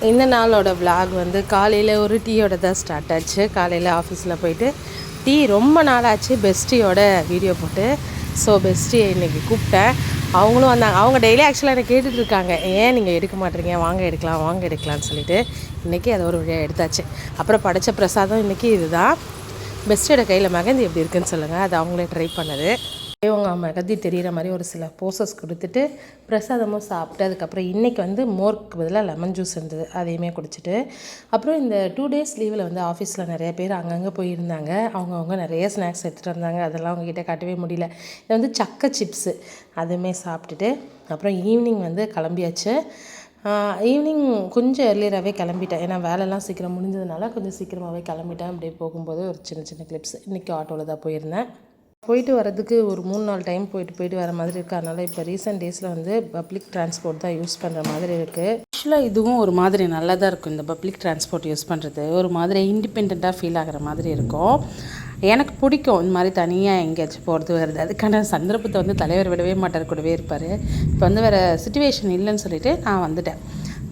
இந்த நாளோட விலாக் வந்து காலையில் ஒரு டீயோட தான் ஸ்டார்ட் ஆச்சு. காலையில் ஆஃபீஸில் போயிட்டு டீ ரொம்ப நாளாச்சு பெஸ்ட்டியோட வீடியோ போட்டு. ஸோ பெஸ்ட்டியை இன்றைக்கி கூப்பிட்டேன். அவங்களும் வந்தாங்க. அவங்க டெய்லி ஆக்சுவலாக என்னை கேட்டுட்ருக்காங்க, ஏன் நீங்கள் எடுக்க மாட்டேறீங்க, வாங்க எடுக்கலாம்னு சொல்லிட்டு இன்றைக்கி அதை ஒரு வழியாக எடுத்தாச்சு. அப்புறம் படைத்த பிரசாதம் இன்றைக்கி இதுதான். பெஸ்ட்டியோட கையில் மெகந்தி எப்படி இருக்குன்னு சொல்லுங்கள். அது அவங்களே ட்ரை பண்ணது. இவங்க மெகந்தி தெரிகிற மாதிரி ஒரு சில போசஸ் கொடுத்துட்டு பிரசாதமும் சாப்பிட்டு, அதுக்கப்புறம் இன்றைக்கி வந்து மோருக்கு பதிலாக லெமன் ஜூஸ் இருந்தது, அதையுமே குடிச்சிட்டு, அப்புறம் இந்த 2 days லீவில் வந்து ஆஃபீஸில் நிறைய பேர் அங்கங்கே போயிருந்தாங்க. அவங்கவுங்க நிறைய ஸ்நாக்ஸ் எடுத்துகிட்டு வந்தாங்க. அதெல்லாம் அவங்ககிட்ட காட்டவே முடியல. இது வந்து சக்கை சிப்ஸு அதுவுமே சாப்பிட்டுட்டு அப்புறம் ஈவினிங் வந்து கிளம்பியாச்சு. ஈவினிங் கொஞ்சம் எர்லியராகவே கிளம்பிட்டேன். ஏன்னா வேலைலாம் சீக்கிரம் முடிஞ்சதுனால கொஞ்சம் சீக்கிரமாகவே கிளம்பிட்டேன். அப்படியே போகும்போது ஒரு சின்ன கிளிப்ஸ். இன்றைக்கி ஆட்டோவில் தான் போயிருந்தேன். போயிட்டு வரதுக்கு ஒரு 3-4 டைம் போயிட்டு வர மாதிரி இருக்குது. அதனால் இப்போ ரீசெண்ட் டேஸில் வந்து பப்ளிக் டிரான்ஸ்போர்ட் தான் யூஸ் பண்ணுற மாதிரி இருக்குது. ஆக்சுவலாக இதுவும் ஒரு மாதிரி நல்லா தான் இருக்கும். இந்த பப்ளிக் டிரான்ஸ்போர்ட் யூஸ் பண்ணுறது ஒரு மாதிரி இண்டிபெண்ட்டாக ஃபீல் ஆகிற மாதிரி இருக்கும். எனக்கு பிடிக்கும் இந்த மாதிரி தனியாக எங்கேயாச்சும் போகிறது வருது. அதுக்கான சந்தர்ப்பத்தை வந்து தலைவர் விடவே மாட்டார், கூடவே இருப்பார். இப்போ வந்து வேறு சிச்சுவேஷன் இல்லைன்னு சொல்லிவிட்டு நான் வந்துட்டேன்.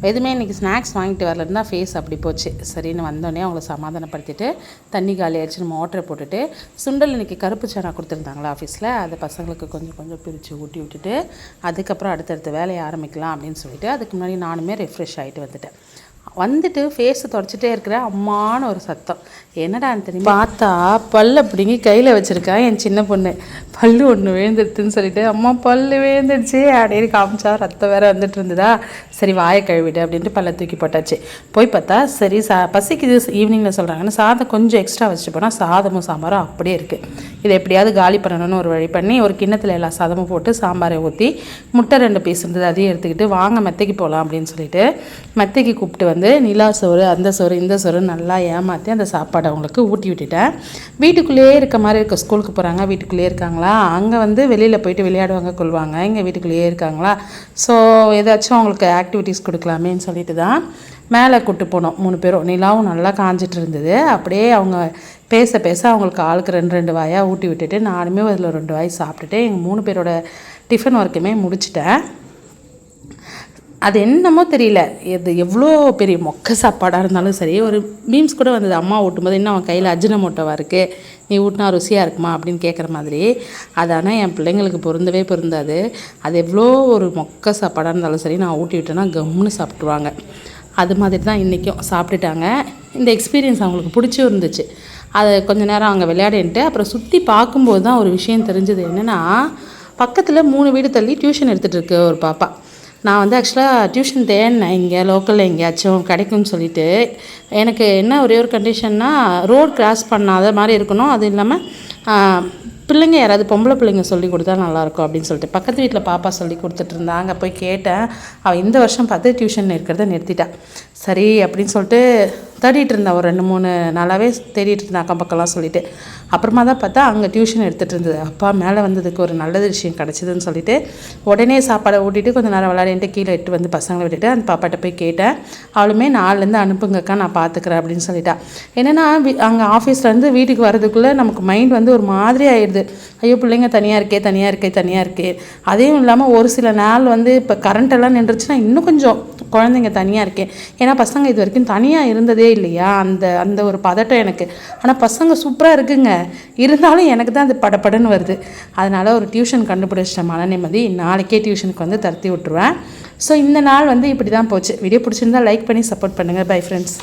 எதுவுமே இன்றைக்கி ஸ்நாக்ஸ் வாங்கிட்டு வரலன்னு தான் ஃபேஸ் அப்படி போச்சு. சரின்னு வந்தோடனே அவங்கள சமாதானப்படுத்திட்டு தண்ணி காலி ஆகிடுச்சுன்னு மோட்டரை போட்டுட்டு, சுண்டல் இன்றைக்கி கருப்பு சனா கொடுத்துருந்தாங்களா ஆஃபீஸில், அதை பசங்களுக்கு கொஞ்சம் பிரித்து ஊட்டி விட்டுட்டு அதுக்கப்புறம் அடுத்தடுத்த வேலையை ஆரம்பிக்கலாம் அப்படின்னு சொல்லிட்டு அதுக்கு முன்னாடி நானுமே ரெஃப்ரெஷ் ஆகிட்டு வந்துட்டு ஃபேஸை தொடச்சிட்டே இருக்கிறேன். அம்மானு ஒரு சத்தம். என்னடான்னு தெரியும் பார்த்தா பல்லை பிடிங்கி கையில் வச்சுருக்கா என் சின்ன பொண்ணு. பல்லு ஒன்று விழுந்துடுதுன்னு சொல்லிட்டு, அம்மா பல்லு விழுந்துடுச்சு அப்படின்னு காமிச்சா. ரத்தம் வேறு வந்துட்டு இருந்ததா. சரி வாயை கழுவிடு அப்படின்ட்டு பல்லை தூக்கி போட்டாச்சு. போய் பார்த்தா சரி பசிக்குது ஈவினிங்கில் சொல்கிறாங்கன்னு சாதம் கொஞ்சம் எக்ஸ்ட்ரா வச்சுட்டு போனால் சாதமும் சாம்பாரும் அப்படியே இருக்குது. இதை எப்படியாவது காலி பண்ணணும்னு ஒரு வழி பண்ணி ஒரு கிண்ணத்தில் எல்லா சாதமும் போட்டு சாம்பாரை ஊற்றி முட்டை 2 பீஸ் இருந்தது அதையும் எடுத்துக்கிட்டு வாங்க மெத்தைக்கு போகலாம் அப்படின்னு சொல்லிட்டு மெத்தைக்கு கூப்பிட்டு வந்து நிலா சோறு அந்த சோறு இந்த சோறு நல்லா ஏமாற்றி அந்த சாப்பாடை அவங்களுக்கு ஊட்டி விட்டுட்டேன். வீட்டுக்குள்ளேயே இருக்க மாதிரி இருக்க. ஸ்கூலுக்கு போகிறாங்க, வீட்டுக்குள்ளேயே இருக்காங்களா. அங்கே வந்து வெளியில் போயிட்டு விளையாடுவாங்க கொள்வாங்க. இங்கே வீட்டுக்குள்ளேயே இருக்காங்களா. ஸோ ஏதாச்சும் அவங்களுக்கு ஆக்டிவிட்டீஸ் கொடுக்கலாமேன்னு சொல்லிட்டு தான் மேலே கூப்பிட்டு போனோம். 3 பேரும். நிலாவும் நல்லா காஞ்சிட்டு இருந்தது. அப்படியே அவங்க பேச அவங்களுக்கு ஆளுக்கு 2 வாயாக ஊட்டி விட்டுட்டு நானுமே அதில் 2 வாய் சாப்பிட்டுட்டு எங்கள் 3 பேரோட டிஃபன் ஒர்க்குமே முடிச்சிட்டேன். அது என்னமோ தெரியல, இது எவ்வளோ பெரிய மொக்க சாப்பாடாக இருந்தாலும் சரி. ஒரு மீம்ஸ் கூட வந்தது, அம்மா ஊட்டும்போது இன்னும் அவன் கையில் அஜினமோட்டோவாக இருக்குது, நீ ஊட்டினா ருசியாக இருக்குமா அப்படின்னு கேட்குற மாதிரி. அது ஆனால் என் பிள்ளைங்களுக்கு பொருந்தாது. அது எவ்வளோ ஒரு மொக்க சாப்பாடாக இருந்தாலும் சரி நான் ஊட்டி விட்டேன்னா கம்முன்னு சாப்பிட்ருவாங்க. அது மாதிரி தான் இன்றைக்கும் சாப்பிட்டுட்டாங்க. இந்த எக்ஸ்பீரியன்ஸ் அவங்களுக்கு பிடிச்சும் இருந்துச்சு. அதை கொஞ்சம் நேரம் அங்கே விளையாடின்ட்டு அப்புறம் சுற்றி பார்க்கும்போது தான் ஒரு விஷயம் தெரிஞ்சது. என்னென்னா, பக்கத்தில் 3 வீடு தள்ளி டியூஷன் எடுத்துகிட்டு இருக்கு ஒரு பாப்பா. நான் வந்து ஆக்சுவலாக டியூஷன் தேடினேன் இங்கே லோக்கலில் எங்கேயாச்சும் கிடைக்கும்னு சொல்லிட்டு. எனக்கு என்ன ஒரே ஒரு கண்டிஷன்னா, ரோடு கிராஸ் பண்ணாத மாதிரி இருக்கணும். அது இல்லாமல் பிள்ளைங்க யாராவது பொம்பளை பிள்ளைங்க சொல்லி கொடுத்தா நல்லாயிருக்கும் அப்படின்னு சொல்லிட்டு பக்கத்து வீட்டில் பாப்பா சொல்லி கொடுத்துட்டு இருந்தா. அங்கே போய் கேட்டேன். அவள் இந்த வருஷம் பார்த்து டியூஷன் இருக்கிறத நிறுத்திட்டாள். சரி அப்படின்னு சொல்லிட்டு தேடிட்டு இருந்தா. ஒரு 2-3 நாளாகவே தேடிட்டு இருந்தேன் அக்கம் பக்கம்லாம் சொல்லிவிட்டு. அப்புறமா தான் பார்த்தா அங்கே டியூஷன் எடுத்துகிட்டு இருந்தது. அப்பா மேலே வந்ததுக்கு ஒரு நல்ல விஷயம் கிடச்சிதுன்னு சொல்லிட்டு உடனே சாப்பாடை ஊட்டிட்டு கொஞ்சம் நேரம் விளையாடிட்டு கீழே இட்டு வந்து பசங்களை விட்டுட்டு அந்த பாப்பாட்ட போய் கேட்டேன். அவளுமே 4லேருந்து அனுப்புங்கக்கா நான் பார்த்துக்கிறேன் அப்படின்னு சொல்லிட்டா. என்னென்னா அங்கே ஆஃபீஸ்லேருந்து வீட்டுக்கு வரதுக்குள்ளே நமக்கு மைண்ட் வந்து ஒரு மாதிரி ஆயிடுது. ஐயோ பிள்ளைங்க தனியாக இருக்கே. அதையும் இல்லாமல் ஒரு சில நாள் வந்து இப்போ கரண்ட்டெல்லாம் நின்றுச்சுன்னா இன்னும் கொஞ்சம் குழந்தைங்க தனியாக இருக்கேன். ஏன்னா பசங்க இது வரைக்கும் தனியாக இருந்ததே இல்லையா. அந்த ஒரு பதட்டம் எனக்கு. ஆனால் பசங்க சூப்பராக இருக்குங்க, இருந்தாலும் எனக்கு தான் அது படப்படன்னு வருது. அதனால் ஒரு டியூஷன் கண்டுபிடிச்சிட்ட மன நிம்மதி. நாளைக்கே டியூஷனுக்கு வந்து தரத்தி விட்டுருவேன். ஸோ இந்த நாள் வந்து இப்படி தான் போச்சு. வீடியோ பிடிச்சிருந்தா லைக் பண்ணி சப்போர்ட் பண்ணுங்கள். Bye friends.